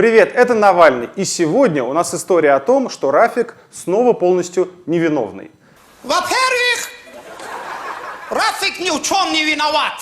Привет, это Навальный. И сегодня у нас история о том, что Рафик снова полностью невиновный. Во-первых, Рафик ни в чем не виноват.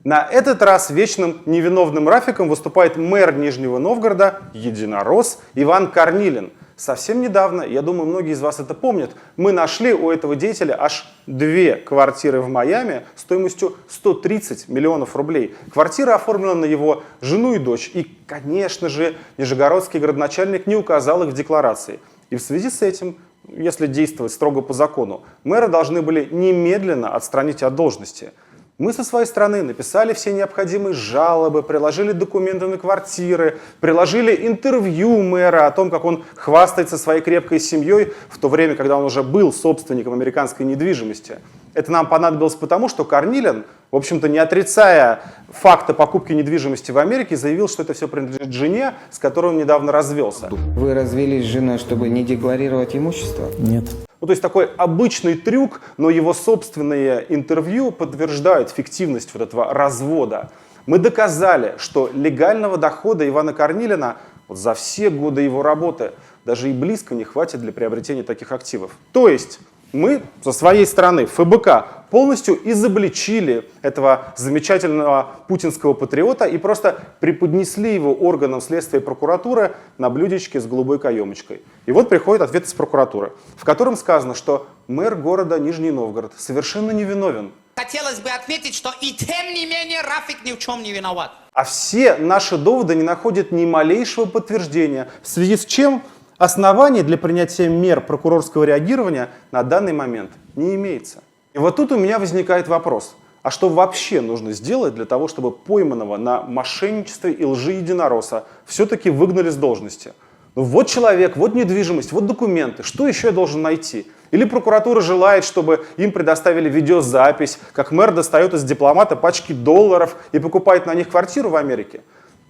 На этот раз вечным невиновным Рафиком выступает мэр Нижнего Новгорода, единорос Иван Корнилин. Совсем недавно, я думаю, многие из вас это помнят, мы нашли у этого деятеля аж 2 квартиры в Майами стоимостью 130 миллионов рублей. Квартира оформлена на его жену и дочь. И, конечно же, нижегородский градоначальник не указал их в декларации. И в связи с этим, если действовать строго по закону, мэра должны были немедленно отстранить от должности. Мы со своей стороны написали все необходимые жалобы, приложили документы на квартиры, приложили интервью мэра о том, как он хвастается своей крепкой семьей в то время, когда он уже был собственником американской недвижимости. Это нам понадобилось потому, что Корнилин, в общем-то не отрицая факта покупки недвижимости в Америке, заявил, что это все принадлежит жене, с которой он недавно развелся. Вы развелись с женой, чтобы не декларировать имущество? Нет. Ну, то есть такой обычный трюк, но его собственные интервью подтверждают фиктивность вот этого развода. Мы доказали, что легального дохода Ивана Корнилина вот за все годы его работы даже и близко не хватит для приобретения таких активов. То есть мы со своей стороны, ФБК, полностью изобличили этого замечательного путинского патриота и просто преподнесли его органам следствия и прокуратуры на блюдечке с голубой каемочкой. И вот приходит ответ из прокуратуры, в котором сказано, что мэр города Нижний Новгород совершенно невиновен. Хотелось бы отметить, что и тем не менее Рафик ни в чем не виноват. А все наши доводы не находят ни малейшего подтверждения, в связи с чем оснований для принятия мер прокурорского реагирования на данный момент не имеется. И вот тут у меня возникает вопрос, а что вообще нужно сделать для того, чтобы пойманного на мошенничестве и лжи единоросса все-таки выгнали с должности? Ну вот человек, вот недвижимость, вот документы, что еще я должен найти? Или прокуратура желает, чтобы им предоставили видеозапись, как мэр достает из дипломата пачки долларов и покупает на них квартиру в Америке?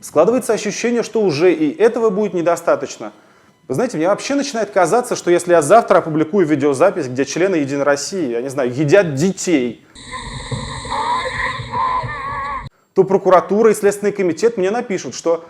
Складывается ощущение, что уже и этого будет недостаточно. Вы знаете, мне вообще начинает казаться, что если я завтра опубликую видеозапись, где члены Единой России, я не знаю, едят детей, то прокуратура и Следственный комитет мне напишут, что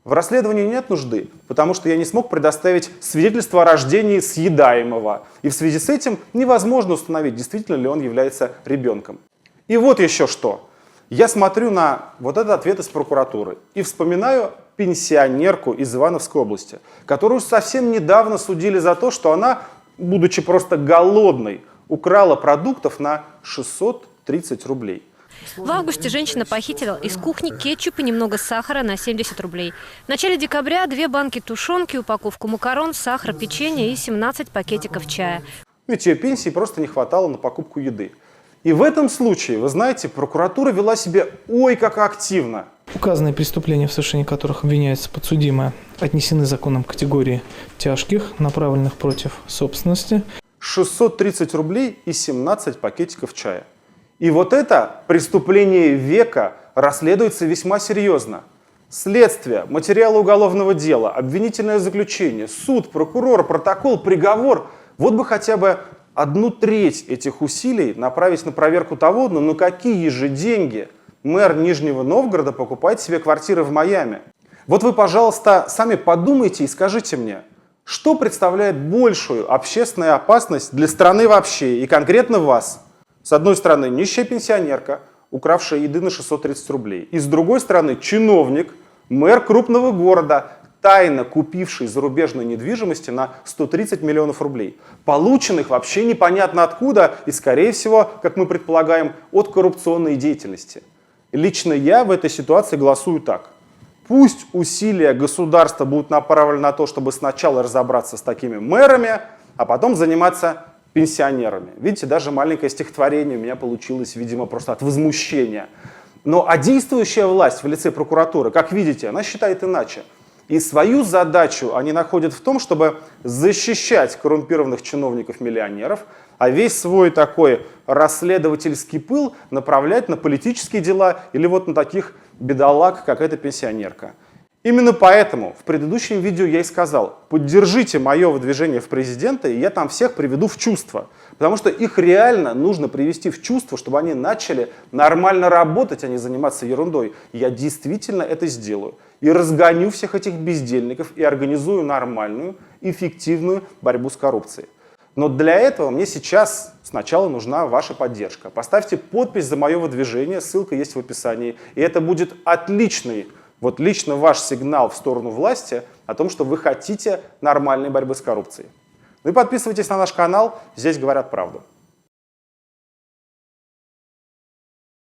в расследовании нет нужды, потому что я не смог предоставить свидетельство о рождении съедаемого. И в связи с этим невозможно установить, действительно ли он является ребенком. И вот еще что. Я смотрю на вот этот ответ из прокуратуры и вспоминаю пенсионерку из Ивановской области, которую совсем недавно судили за то, что она, будучи просто голодной, украла продуктов на 630 рублей. В августе женщина похитила из кухни кетчуп и немного сахара на 70 рублей. В начале декабря 2 банки тушенки, упаковку макарон, сахар, печенье и 17 пакетиков чая. Ведь ее пенсии просто не хватало на покупку еды. И в этом случае, вы знаете, прокуратура вела себя ой как активно. Указанные преступления, в совершении которых обвиняется подсудимая, отнесены законом к категории тяжких, направленных против собственности. 630 рублей и 17 пакетиков чая. И вот это преступление века расследуется весьма серьезно. Следствие, материалы уголовного дела, обвинительное заключение, суд, прокурор, протокол, приговор. Вот бы хотя бы 1/3 этих усилий направить на проверку того, на какие же деньги мэр Нижнего Новгорода покупает себе квартиры в Майами. Вот вы, пожалуйста, сами подумайте и скажите мне, что представляет большую общественную опасность для страны вообще и конкретно вас? С одной стороны, нищая пенсионерка, укравшая еды на 630 рублей. И с другой стороны, чиновник, мэр крупного города, тайно купивший зарубежной недвижимости на 130 миллионов рублей, полученных вообще непонятно откуда и, скорее всего, как мы предполагаем, от коррупционной деятельности. Лично я в этой ситуации голосую так. Пусть усилия государства будут направлены на то, чтобы сначала разобраться с такими мэрами, а потом заниматься пенсионерами. Видите, даже маленькое стихотворение у меня получилось, видимо, просто от возмущения. А действующая власть в лице прокуратуры, как видите, она считает иначе. И свою задачу они находят в том, чтобы защищать коррумпированных чиновников-миллионеров, а весь свой такой расследовательский пыл направлять на политические дела или вот на таких бедолаг, как эта пенсионерка. Именно поэтому в предыдущем видео я и сказал, поддержите мое выдвижение в президенты, и я там всех приведу в чувство. Потому что их реально нужно привести в чувство, чтобы они начали нормально работать, а не заниматься ерундой. Я действительно это сделаю. И разгоню всех этих бездельников и организую нормальную, эффективную борьбу с коррупцией. Но для этого мне сейчас сначала нужна ваша поддержка. Поставьте подпись за мое выдвижение, ссылка есть в описании. И это будет отличный, вот лично ваш сигнал в сторону власти о том, что вы хотите нормальной борьбы с коррупцией. Ну и подписывайтесь на наш канал, здесь говорят правду.